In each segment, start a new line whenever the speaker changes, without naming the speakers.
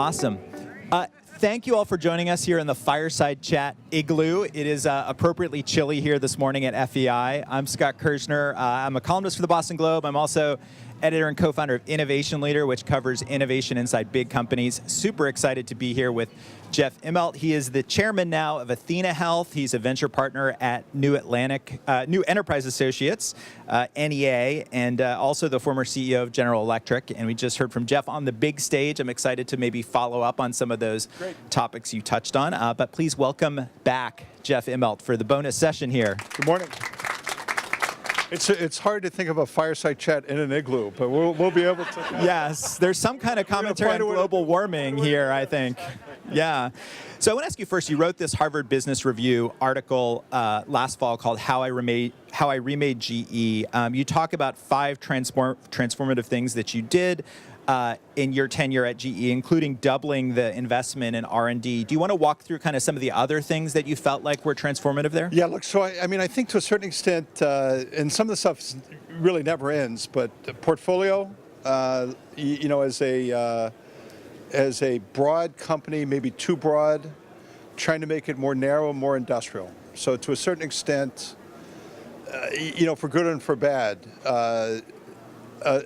Awesome. Thank you all for joining us here in the Fireside Chat Igloo. It is appropriately chilly here this morning at FEI. I'm Scott Kirshner. I'm a columnist for the Boston Globe. I'm also editor and co-founder of Innovation Leader, which covers innovation inside big companies. Super excited to be here with Jeff Imelt. He is the chairman now of Athena Health. He's a venture partner at New Enterprise Associates, NEA, and also the former CEO of General Electric. And we just heard from Jeff on the big stage. I'm excited to maybe follow up on some of those topics you touched on. But please welcome back Jeff Imelt for the bonus session here.
Good morning. It's hard to think of a fireside chat in an igloo, but we'll be able to.
Yes, there's some kind of commentary on global warming here, I think. Yeah. So I want to ask you first, you wrote this Harvard Business Review article last fall called How I Remade GE. You talk about 5 transformative things that you did in your tenure at GE, including doubling the investment in R&D. Do you want to walk through kind of some of the other things that you felt like were transformative there?
Yeah, look, so I mean, I think to a certain extent, and some of the stuff really never ends, but the portfolio, you know, as a broad company, maybe too broad, trying to make it more narrow, more industrial. So to a certain extent, you know, for good and for bad,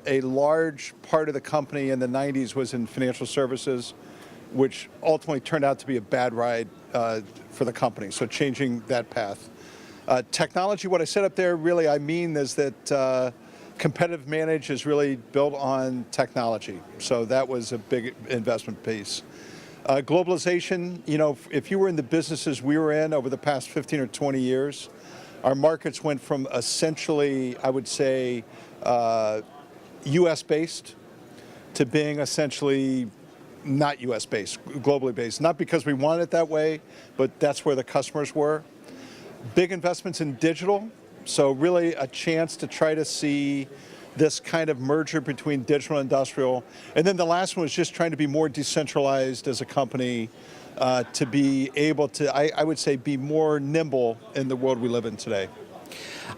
a large part of the company in the 90s was in financial services, which ultimately turned out to be a bad ride for the company, so changing that path. Technology, what I said up there, really I mean is that competitive advantage is really built on technology, so that was a big investment piece. Globalization, you know, if you were in the businesses we were in over the past 15 or 20 years, our markets went from essentially, I would say, US-based to being essentially not US-based, globally based. Not because we wanted it that way, but that's where the customers were. Big investments in digital, so really a chance to try to see this kind of merger between digital and industrial. And then the last one was just trying to be more decentralized as a company to be able to, I would say, be more nimble in the world we live in today.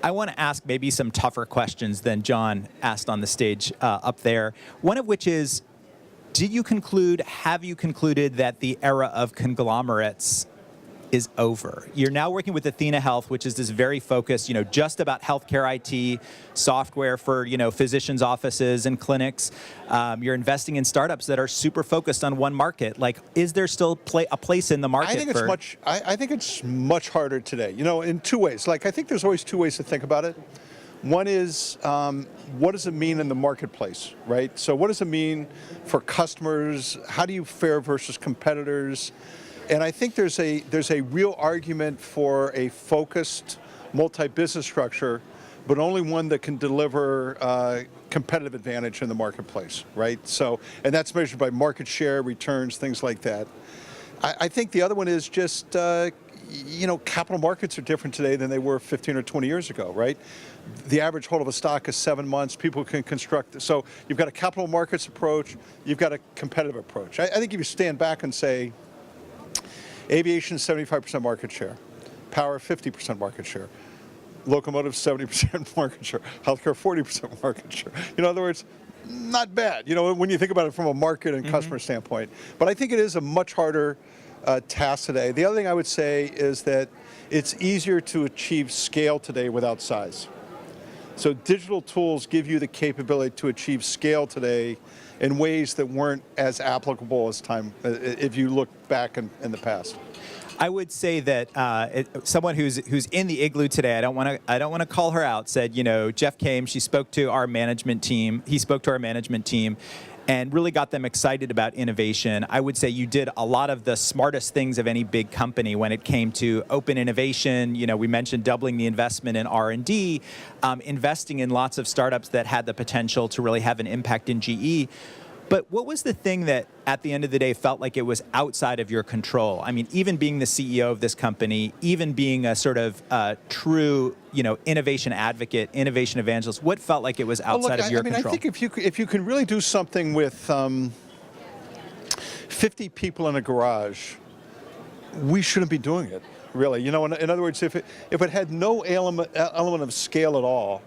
I want to ask maybe some tougher questions than John asked on the stage up there. One of which is, have you concluded that the era of conglomerates is over? You're now working with Athena Health, which is this very focused, you know, just about healthcare IT, software for, you know, physicians' offices and clinics. You're investing in startups that are super focused on one market. Like, is there still a place in the market?
I think it's much harder today. You know, in 2 ways. Like, I think there's always 2 ways to think about it. One is, what does it mean in the marketplace, right? So what does it mean for customers? How do you fare versus competitors? And I think there's a real argument for a focused multi-business structure, but only one that can deliver competitive advantage in the marketplace, right? So, and that's measured by market share, returns, things like that. I think the other one is just, you know, capital markets are different today than they were 15 or 20 years ago, right? The average hold of a stock is 7 months. People can construct, so you've got a capital markets approach, you've got a competitive approach. I think if you stand back and say, aviation 75% market share, power 50% market share, locomotive 70% market share, healthcare 40% market share. In other words, not bad, you know, when you think about it from a market and customer standpoint. But I think it is a much harder task today. The other thing I would say is that it's easier to achieve scale today without size. So digital tools give you the capability to achieve scale today in ways that weren't as applicable as time, if you look back in the past.
I would say that someone who's in the igloo today, I don't want to call her out, said, you know, Jeff came, he spoke to our management team, and really got them excited about innovation. I would say you did a lot of the smartest things of any big company when it came to open innovation. You know, we mentioned doubling the investment in R&D, investing in lots of startups that had the potential to really have an impact in GE. But what was the thing that, at the end of the day, felt like it was outside of your control? I mean, even being the CEO of this company, even being a sort of true, you know, innovation advocate, innovation evangelist, what felt like it was outside of your control?
I think if you can really do something with 50 people in a garage, we shouldn't be doing it, really. You know, in other words, if it had no element of scale at all,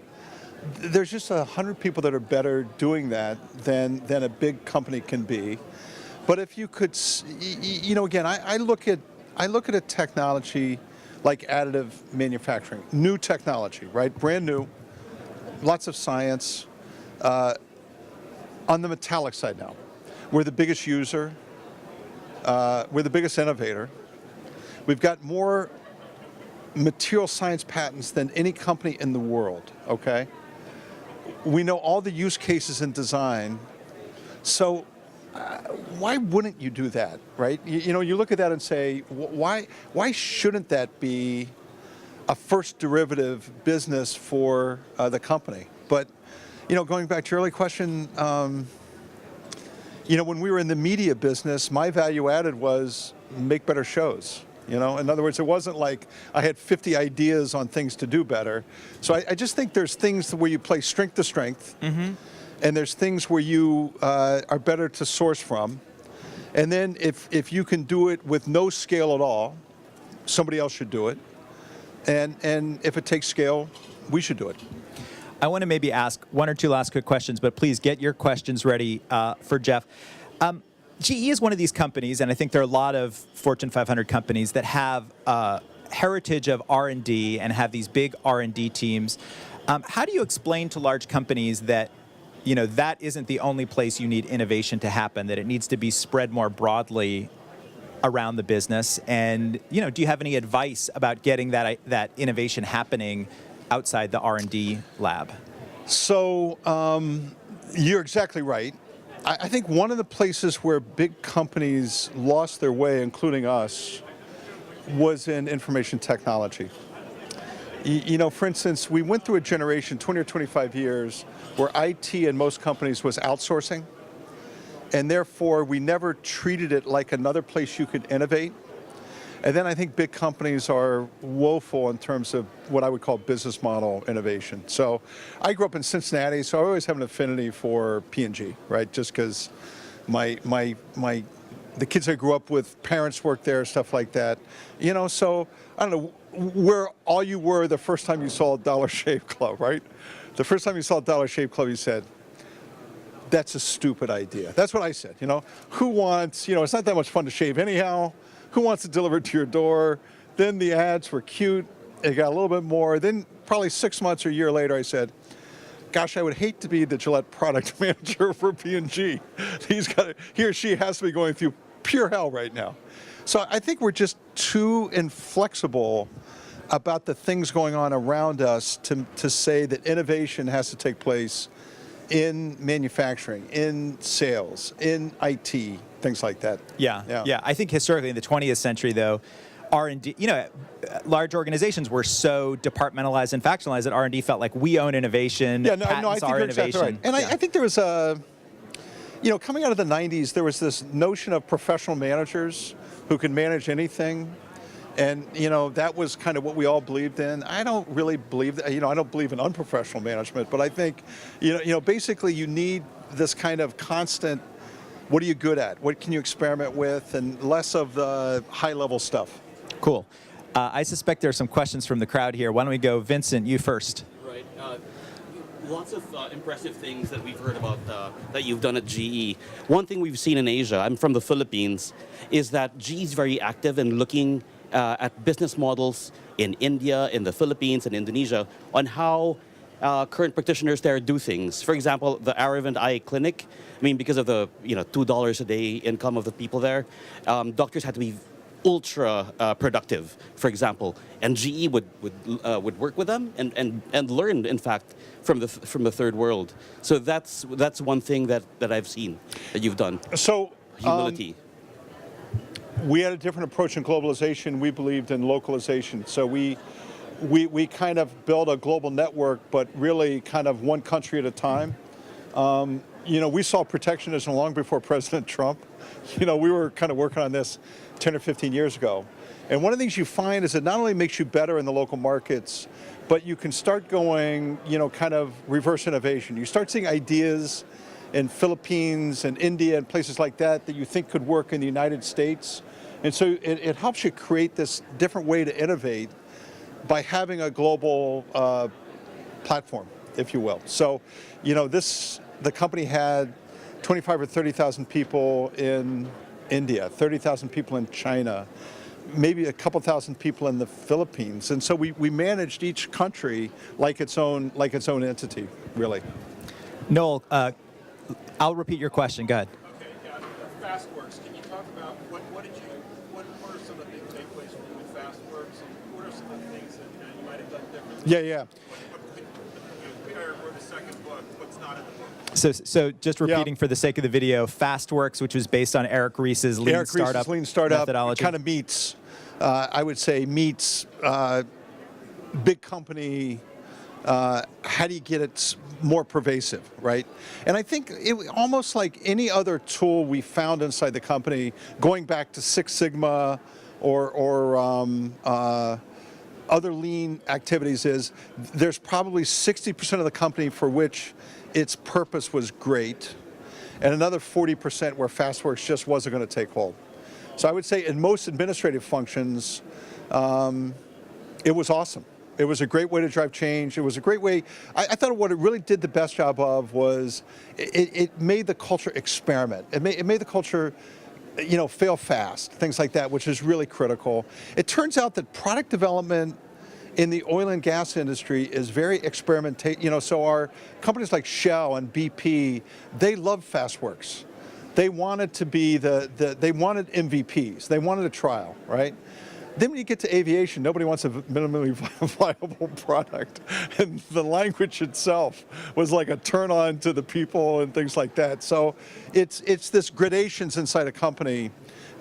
there's just 100 people that are better doing that than a big company can be. But if you could, again, I look at a technology like additive manufacturing, new technology, right? Brand new, lots of science. On the metallic side now, we're the biggest user, we're the biggest innovator. We've got more material science patents than any company in the world, okay? We know all the use cases in design, so why wouldn't you do that, right? You look at that and say, why shouldn't that be a first derivative business for the company? But, going back to your earlier question, when we were in the media business, my value added was make better shows. In other words, it wasn't like I had 50 ideas on things to do better. So I just think there's things where you play strength to strength, and there's things where you are better to source from. And then if you can do it with no scale at all, somebody else should do it. And if it takes scale, we should do it.
I want to maybe ask one or two last quick questions, but please get your questions ready for Jeff. GE is one of these companies, and I think there are a lot of Fortune 500 companies that have a heritage of R&D and have these big R&D teams. How do you explain to large companies that that isn't the only place you need innovation to happen, that it needs to be spread more broadly around the business? And do you have any advice about getting that innovation happening outside the R&D lab?
So you're exactly right. I think one of the places where big companies lost their way, including us, was in information technology. For instance, we went through a generation, 20 or 25 years, where IT in most companies was outsourcing, and therefore we never treated it like another place you could innovate. And then I think big companies are woeful in terms of what I would call business model innovation. So I grew up in Cincinnati, so I always have an affinity for P&G, right? Just because the kids I grew up with, parents worked there, stuff like that. So I don't know where all you were the first time you saw a Dollar Shave Club, right? The first time you saw a Dollar Shave Club, you said, that's a stupid idea. That's what I said, Who wants, it's not that much fun to shave anyhow. Who wants to deliver it to your door? Then the ads were cute. It got a little bit more. Then probably 6 months or a year later, I said, gosh, I would hate to be the Gillette product manager for P&G. He or she has to be going through pure hell right now. So I think we're just too inflexible about the things going on around us to say that innovation has to take place in manufacturing, in sales, in IT, things like that.
Yeah. I think historically in the 20th century, though, R&D, large organizations were so departmentalized and factionalized that R&D felt like we own innovation.
I think
are
you're
innovation.
exactly right. And I think there was coming out of the 90s, there was this notion of professional managers who could manage anything. And, that was kind of what we all believed in. I don't really believe that, I don't believe in unprofessional management, but I think, basically you need this kind of constant, what are you good at? What can you experiment with? And less of the high-level stuff.
Cool. I suspect there are some questions from the crowd here. Why don't we go, Vincent, you first.
Right. Lots of impressive things that we've heard about that you've done at GE. One thing we've seen in Asia, I'm from the Philippines, is that GE is very active in looking at business models in India, in the Philippines, and Indonesia on how current practitioners there do things. For example, the Aravind Eye Clinic, because of the $2 a day income of the people there, doctors had to be ultra productive, for example, and GE would work with them and learn, in fact, from the third world. So that's one thing that I've seen that you've done.
So
humility.
We had a different approach in globalization. We believed in localization. So we kind of built a global network, but really kind of one country at a time. We saw protectionism long before President Trump. We were kind of working on this 10 or 15 years ago. And one of the things you find is it not only makes you better in the local markets, but you can start going, kind of reverse innovation. You start seeing ideas in Philippines and India and places like that you think could work in the United States. And so it helps you create this different way to innovate by having a global platform, if you will. So, the company had 25 or 30,000 people in India, 30,000 people in China, maybe a couple thousand people in the Philippines. And so we managed each country like its own entity, really.
Noel, I'll repeat your question. Go ahead.
Okay, yeah. FastWorks. Can you talk about what are some of the big takeaways from you with FastWorks, and what are some of the things that you might have done differently?
Yeah.
We wrote a second book. What's not in the book?
So just repeating for the sake of the video, FastWorks, which was based on Eric Ries's lean startup methodology.
Kind of meets, I would say, big company. How do you get it more pervasive, right? And I think it almost like any other tool we found inside the company, going back to Six Sigma or other lean activities, is there's probably 60% of the company for which its purpose was great, and another 40% where FastWorks just wasn't going to take hold. So I would say in most administrative functions, it was awesome. It was a great way to drive change. It was a great way. I thought what it really did the best job of was it made the culture experiment. It made the culture, fail fast, things like that, which is really critical. It turns out that product development in the oil and gas industry is very experimental. So our companies like Shell and BP, they love FastWorks. They wanted to be they wanted MVPs. They wanted a trial, right? Then when you get to aviation, nobody wants a minimally viable product. And the language itself was like a turn on to the people and things like that. So it's this gradations inside a company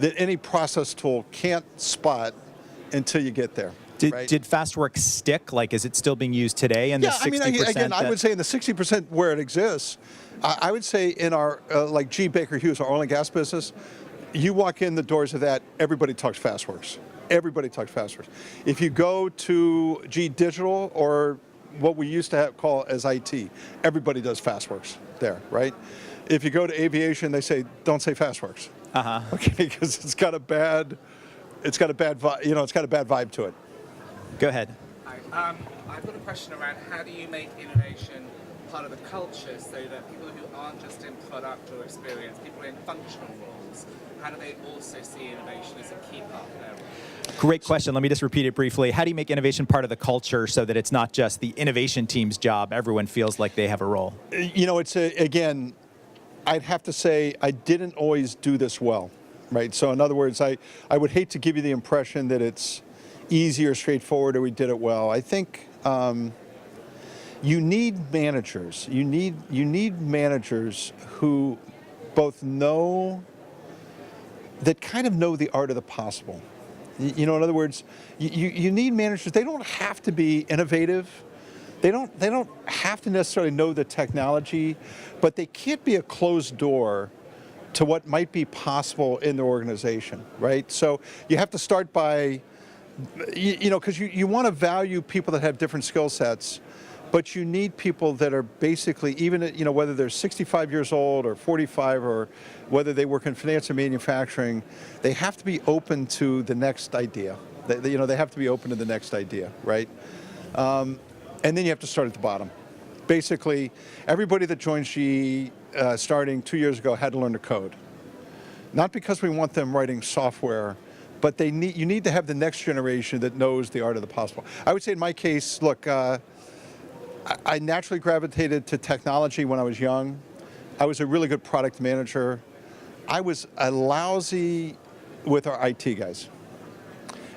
that any process tool can't spot until you get there.
Did FastWorks stick? Like, is it still being used today? And
yeah,
the 60%
again, I would say in the 60% where it exists, I would say in our, like G. Baker Hughes, our oil and gas business, you walk in the doors of that, everybody talks FastWorks. Everybody talks FastWorks. If you go to G Digital or what we used to call as IT, everybody does FastWorks there, right? If you go to aviation, they say, don't say FastWorks. Okay, because it's got a bad vibe to it.
Go ahead.
Hi. I've got a question around how do you make innovation part of the culture so that people who aren't just in product or experience, people in functional roles, how do they also see innovation as a key part of their role?
Great question. Let me just repeat it briefly. How do you make innovation part of the culture so that it's not just the innovation team's job? Everyone feels like they have a role.
Again, I'd have to say I didn't always do this well, right? So in other words, I would hate to give you the impression that it's easy or straightforward or we did it well. I think you need managers. You need managers who both that kind of know the art of the possible. In other words, you need managers. They don't have to be innovative. They don't have to necessarily know the technology, but they can't be a closed door to what might be possible in the organization, right? So you have to start by, because you want to value people that have different skill sets, but you need people that are basically, even, whether they're 65 years old or 45 or whether they work in finance or manufacturing, they have to be open to the next idea. They have to be open to the next idea, right? And then you have to start at the bottom. Basically, everybody that joined GE starting 2 years ago had to learn to code. Not because we want them writing software, but you need to have the next generation that knows the art of the possible. I would say in my case, look, I naturally gravitated to technology when I was young. I was a really good product manager. I was a lousy with our IT guys.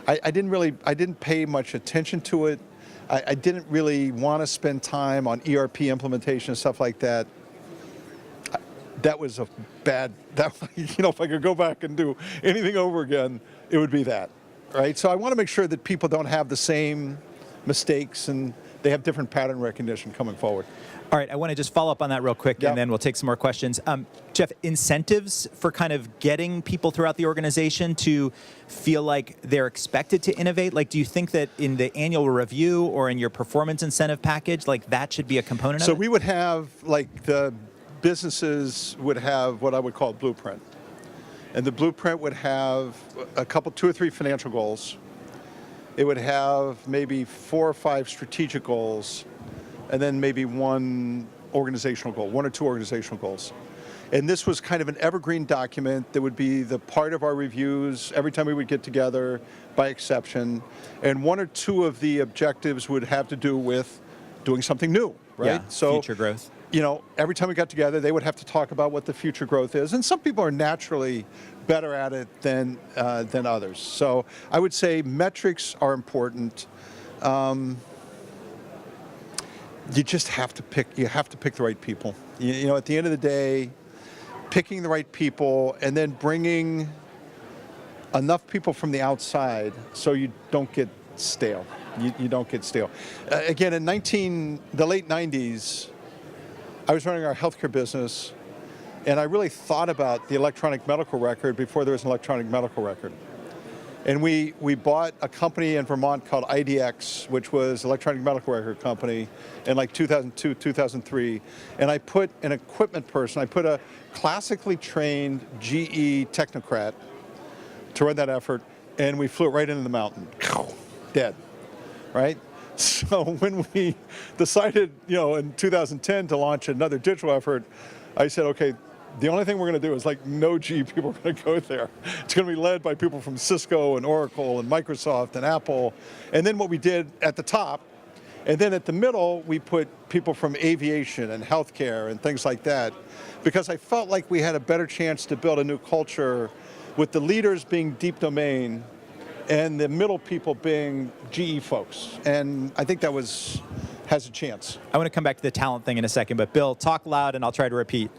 I didn't pay much attention to it. I didn't really want to spend time on ERP implementation and stuff like that. That was a bad, if I could go back and do anything over again, it would be that, right? So I want to make sure that people don't have the same mistakes and they have different pattern recognition coming forward.
All right, I want to just follow up on that real quick, and then we'll take some more questions. Jeff, incentives for kind of getting people throughout the organization to feel like they're expected to innovate? Like, do you think that in the annual review or in your performance incentive package, like that should be a component of it?
So we would have, like, the businesses would have what I would call a blueprint. And the blueprint would have two or three financial goals. It would have maybe 4 or 5 strategic goals, and then maybe one or two organizational goals. And this was kind of an evergreen document that would be the part of our reviews every time we would get together by exception. And one or two of the objectives would have to do with doing something new, right?
Yeah, future growth.
You know, every time we got together, they would have to talk about what the future growth is. And some people are naturally better at it than others. So I would say metrics are important. You just have to pick the right people. You know, at the end of the day, picking the right people and then bringing enough people from the outside so you don't get stale. You don't get stale. Again, in the late 90s, I was running our healthcare business, and I really thought about the electronic medical record before there was an electronic medical record. And we bought a company in Vermont called IDX, which was electronic medical record company, in like 2002, 2003. And I put an equipment person, I put a classically trained GE technocrat to run that effort, and we flew it right into the mountain. Dead, right? So when we decided, you know, in 2010 to launch another digital effort, I said, okay, the only thing we're going to do is like no GE people are going to go there. It's going to be led by people from Cisco and Oracle and Microsoft and Apple. And then what we did at the top, and then at the middle, we put people from aviation and healthcare and things like that, because I felt like we had a better chance to build a new culture with the leaders being deep domain and the middle people being GE folks. And I think that has a chance.
I want to come back to the talent thing in a second, but Bill, talk loud and I'll try to repeat.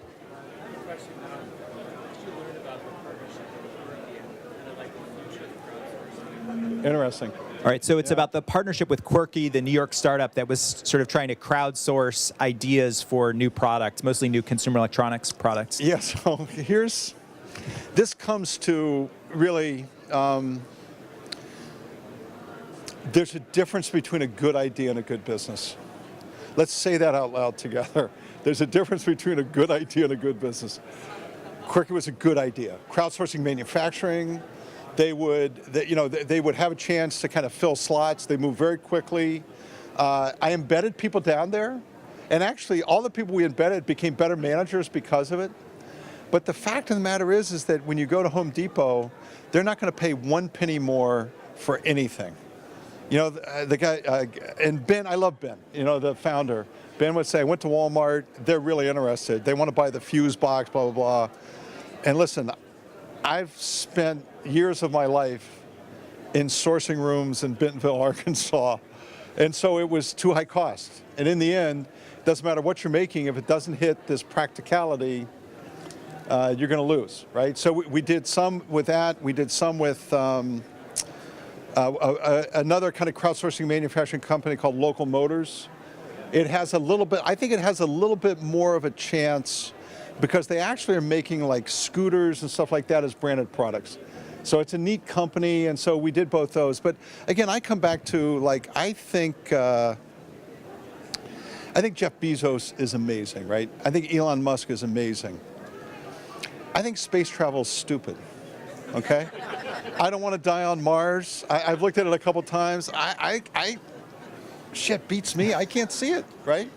Interesting.
All right, so it's about the partnership with Quirky, the New York startup that was sort of trying to crowdsource ideas for new products, mostly new consumer electronics products.
Yeah, so this comes to really, there's a difference between a good idea and a good business. Let's say that out loud together. There's a difference between a good idea and a good business. Quirky was a good idea. Crowdsourcing manufacturing. They would have a chance to kind of fill slots. They move very quickly. I embedded people down there, and actually all the people we embedded became better managers because of it. But the fact of the matter is that when you go to Home Depot, they're not going to pay 1 penny more for anything. You know, the guy, and Ben, I love Ben, you know, the founder. Ben would say, I went to Walmart, they're really interested. They want to buy the fuse box, blah, blah, blah. And listen, I've spent years of my life in sourcing rooms in Bentonville, Arkansas. And so it was too high cost. And in the end, it doesn't matter what you're making, if it doesn't hit this practicality, you're going to lose, right? So we did some with that. We did some with another kind of crowdsourcing manufacturing company called Local Motors. It has a little bit, I think it has a little bit more of a chance because they actually are making like scooters and stuff like that as branded products. So it's a neat company, and so we did both those. But again, I come back to like, I think Jeff Bezos is amazing, right? I think Elon Musk is amazing. I think space travel is stupid, okay? I don't want to die on Mars. I've looked at it a couple times. Shit beats me. I can't see it, right?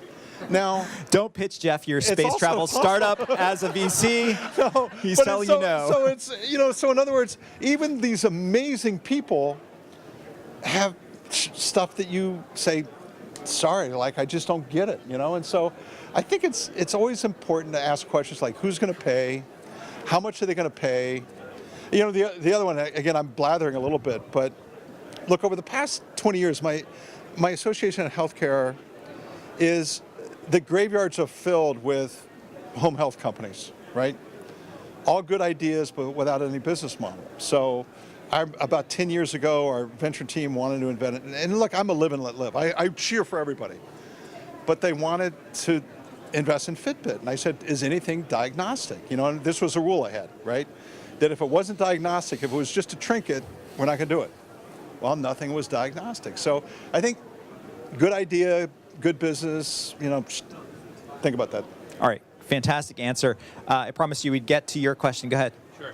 Now,
don't pitch Jeff your space travel startup as a VC.
No,
he's telling you no.
So it's, you know, so in other words, even these amazing people have stuff that you say, sorry, like I just don't get it, you know? And so I think it's always important to ask questions like who's going to pay, how much are they going to pay? You know, the other one, again, I'm blathering a little bit, but look, over the past 20 years, my association in healthcare is the graveyards are filled with home health companies, right? All good ideas, but without any business model. So about 10 years ago, our venture team wanted to invent it. And look, I'm a live and let live. I cheer for everybody. But they wanted to invest in Fitbit. And I said, is anything diagnostic? You know, and this was a rule I had, right? That if it wasn't diagnostic, if it was just a trinket, we're not going to do it. Well, nothing was diagnostic. So I think good idea, good business, you know, think about that.
All right, fantastic answer. I promised you we'd get to your question. Go ahead.
Sure.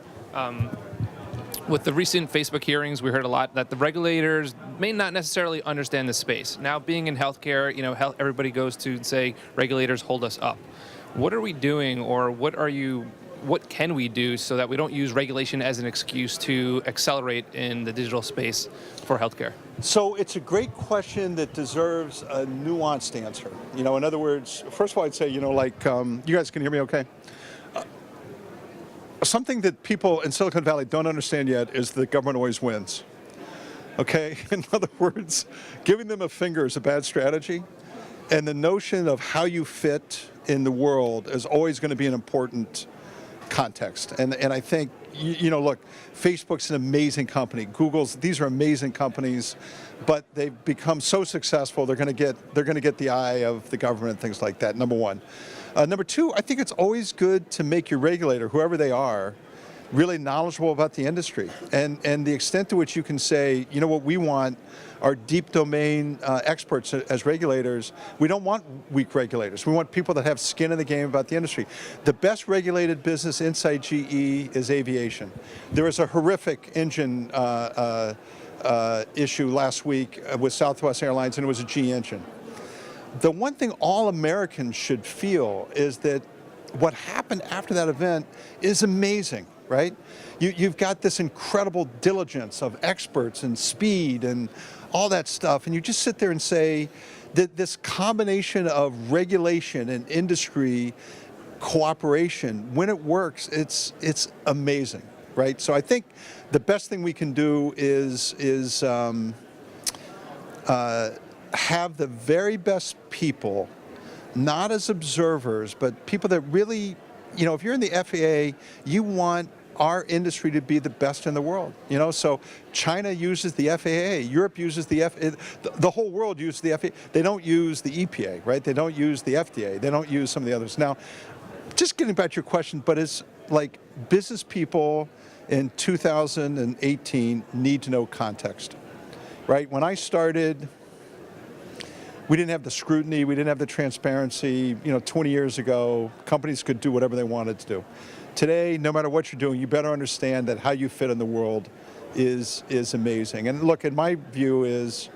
With the recent Facebook hearings, we heard a lot that the regulators may not necessarily understand the space. Now, being in healthcare, you know, everybody goes to say regulators hold us up. What are we doing, or what can we do so that we don't use regulation as an excuse to accelerate in the digital space for healthcare?
So it's a great question that deserves a nuanced answer. In other words, first of all, I'd say, you guys can hear me okay? Something that people in Silicon Valley don't understand yet is the government always wins. Okay? In other words, giving them a finger is a bad strategy. And the notion of how you fit in the world is always going to be an important context. And I think, look, Facebook's an amazing company. These are amazing companies, but they've become so successful, they're going to get the eye of the government and things like that, number one. Number two, I think it's always good to make your regulator, whoever they are, really knowledgeable about the industry. And the extent to which you can say, what we want are deep domain experts as regulators. We don't want weak regulators. We want people that have skin in the game about the industry. The best regulated business inside GE is aviation. There was a horrific engine issue last week with Southwest Airlines, and it was a GE engine. The one thing all Americans should feel is that what happened after that event is amazing, right? You've got this incredible diligence of experts and speed and all that stuff, and you just sit there and say that this combination of regulation and industry cooperation, when it works, it's amazing, right? So I think the best thing we can do is have the very best people, not as observers, but people that really, if you're in the FAA, you want our industry to be the best in the world. So China uses the FAA, Europe uses the the whole world uses the FAA. They don't use the EPA, right? They don't use the FDA. They don't use some of the others. Now, just getting back to your question, but it's like business people in 2018 need to know context, right? When I started, we didn't have the scrutiny, we didn't have the transparency. 20 years ago, companies could do whatever they wanted to do. Today, no matter what you're doing, you better understand that how you fit in the world is amazing. And look, in my view is,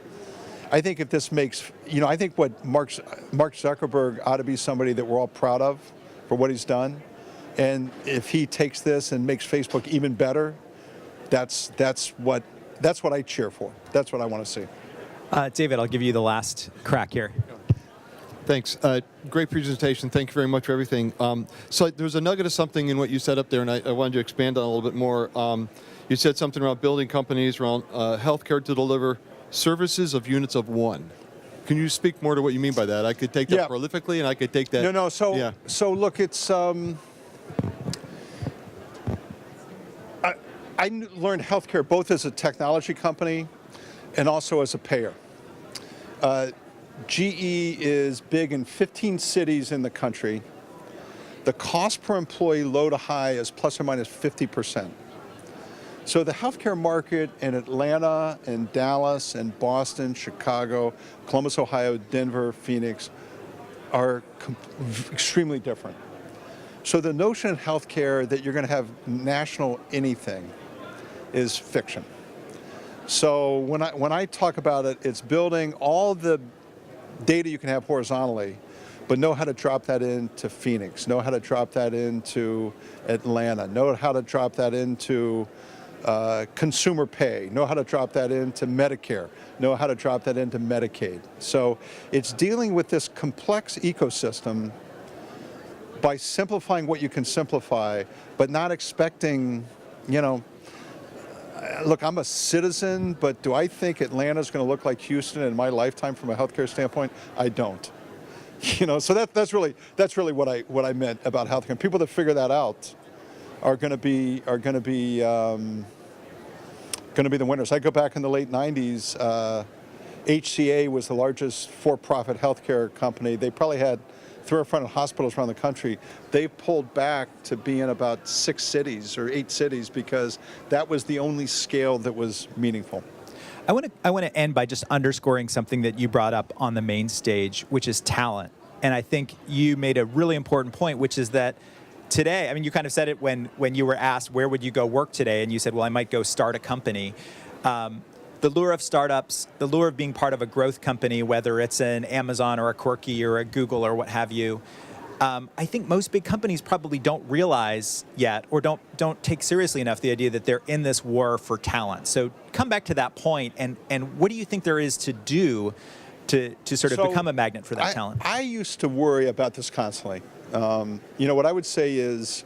I think if this makes, I think what Mark Zuckerberg ought to be somebody that we're all proud of for what he's done. And if he takes this and makes Facebook even better, that's what I cheer for. That's what I want to see.
David, I'll give you the last crack here.
Thanks. Great presentation. Thank you very much for everything. So there's a nugget of something in what you said up there, and I wanted to expand on a little bit more. You said something around building companies, around healthcare to deliver services of units of one. Can you speak more to what you mean by that? I could take that prolifically, and I could take that.
No. So look, it's. I learned healthcare both as a technology company and also as a payer. GE is big in 15 cities in the country. The cost per employee, low to high, is plus or minus 50%. So the healthcare market in Atlanta and Dallas and Boston, Chicago, Columbus, Ohio, Denver, Phoenix are extremely different. So the notion in healthcare that you're going to have national anything is fiction. So when I talk about it, it's building all the data you can have horizontally, but know how to drop that into Phoenix, know how to drop that into Atlanta, know how to drop that into consumer pay, know how to drop that into Medicare, know how to drop that into Medicaid. So it's dealing with this complex ecosystem by simplifying what you can simplify, but not expecting, look, I'm a citizen, but do I think Atlanta's going to look like Houston in my lifetime from a healthcare standpoint? I don't. So that's really what I meant about healthcare. People that figure that out are going to be the winners. I go back in the late 90s. HCA was the largest for-profit healthcare company. They probably had 3 or 4 hospitals around the country. They pulled back to be in about 6 cities or 8 cities because that was the only scale that was meaningful.
I want to end by just underscoring something that you brought up on the main stage, which is talent. And I think you made a really important point, which is that today, I mean, you kind of said it when you were asked, where would you go work today? And you said, well, I might go start a company. The lure of startups, the lure of being part of a growth company, whether it's an Amazon or a Quirky or a Google or what have you, I think most big companies probably don't realize yet, or don't take seriously enough the idea that they're in this war for talent. So come back to that point, and what do you think there is to do to sort of become a magnet for that talent?
I used to worry about this constantly. What I would say is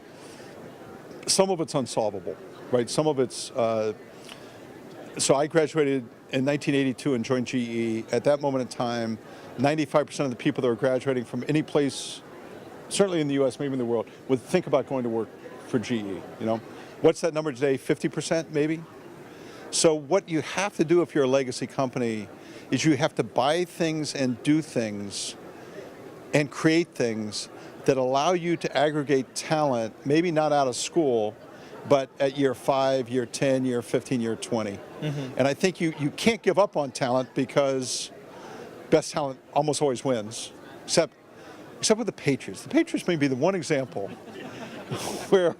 some of it's unsolvable, right? Some of it's, so I graduated in 1982 and joined GE. At that moment in time, 95% of the people that were graduating from any place, certainly in the US, maybe in the world, would think about going to work for GE, What's that number today, 50% maybe? So what you have to do if you're a legacy company is you have to buy things and do things and create things that allow you to aggregate talent, maybe not out of school, but at year 5, year 10, year 15, year 20. And I think you can't give up on talent because best talent almost always wins, except with the Patriots. The Patriots may be the one example where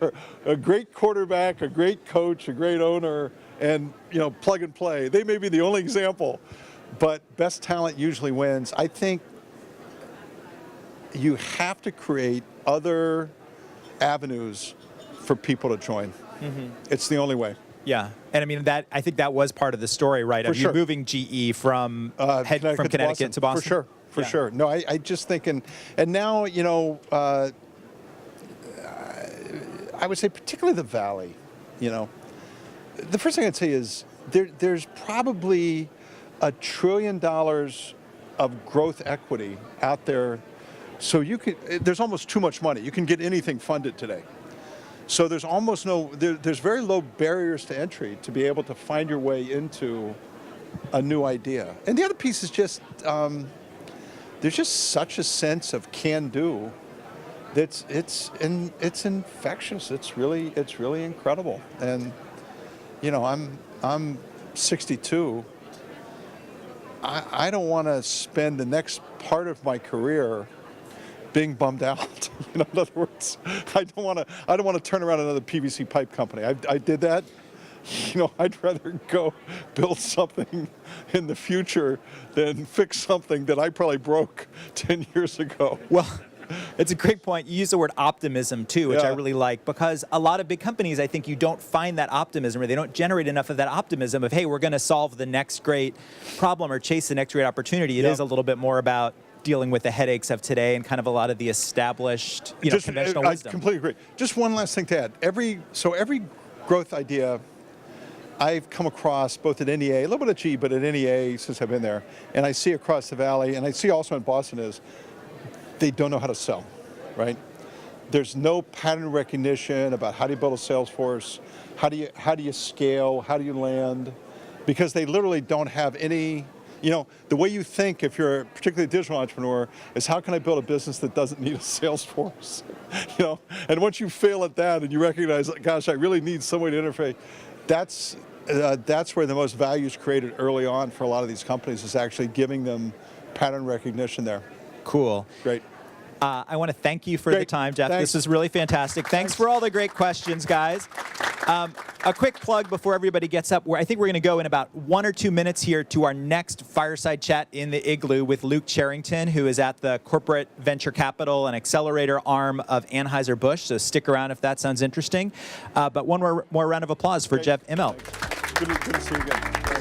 a great quarterback, a great coach, a great owner, and plug and play, they may be the only example, but best talent usually wins. I think you have to create other avenues for people to join. It's the only way.
Yeah, and I mean I think that was part of the story, right?
For
of
sure.
you moving GE from Connecticut to Boston.
For sure. No, I just think, and now I would say particularly the Valley. The first thing I'd say is there's probably $1 trillion of growth equity out there. So there's almost too much money. You can get anything funded today. So there's almost there's very low barriers to entry to be able to find your way into a new idea. And the other piece is just, there's just such a sense of can-do that's it's infectious. It's really incredible. And I'm 62. I don't want to spend the next part of my career being bummed out. In other words, I don't want to turn around another PVC pipe company. I did that. I'd rather go build something in the future than fix something that I probably broke 10 years ago.
Well, it's a great point. You use the word optimism too, which I really like, because a lot of big companies, I think you don't find that optimism, or they don't generate enough of that optimism of, hey, we're going to solve the next great problem or chase the next great opportunity. It is a little bit more about dealing with the headaches of today and kind of a lot of the established, conventional wisdom.
I completely agree. Just one last thing to add. Every growth idea I've come across, both at NEA, a little bit at GE, but at NEA since I've been there, and I see across the Valley, and I see also in Boston, is they don't know how to sell, right? There's no pattern recognition about how do you build a sales force, how do you scale, how do you land, because they literally don't have any. The way you think, if you're particularly a digital entrepreneur, is how can I build a business that doesn't need a sales force? And once you fail at that and you recognize, gosh, I really need somebody to interface, that's where the most value is created early on for a lot of these companies, is actually giving them pattern recognition there.
Cool.
Great.
I want to thank you for the time, Jeff.
Thanks.
This is really fantastic. Thanks for all the great questions, guys. A quick plug before everybody gets up. I think we're going to go in about 1 or 2 minutes here to our next fireside chat in the Igloo with Luke Charrington, who is at the corporate venture capital and accelerator arm of Anheuser-Busch. So stick around if that sounds interesting. But one more round of applause for Jeff Imelt.
Good to see you again.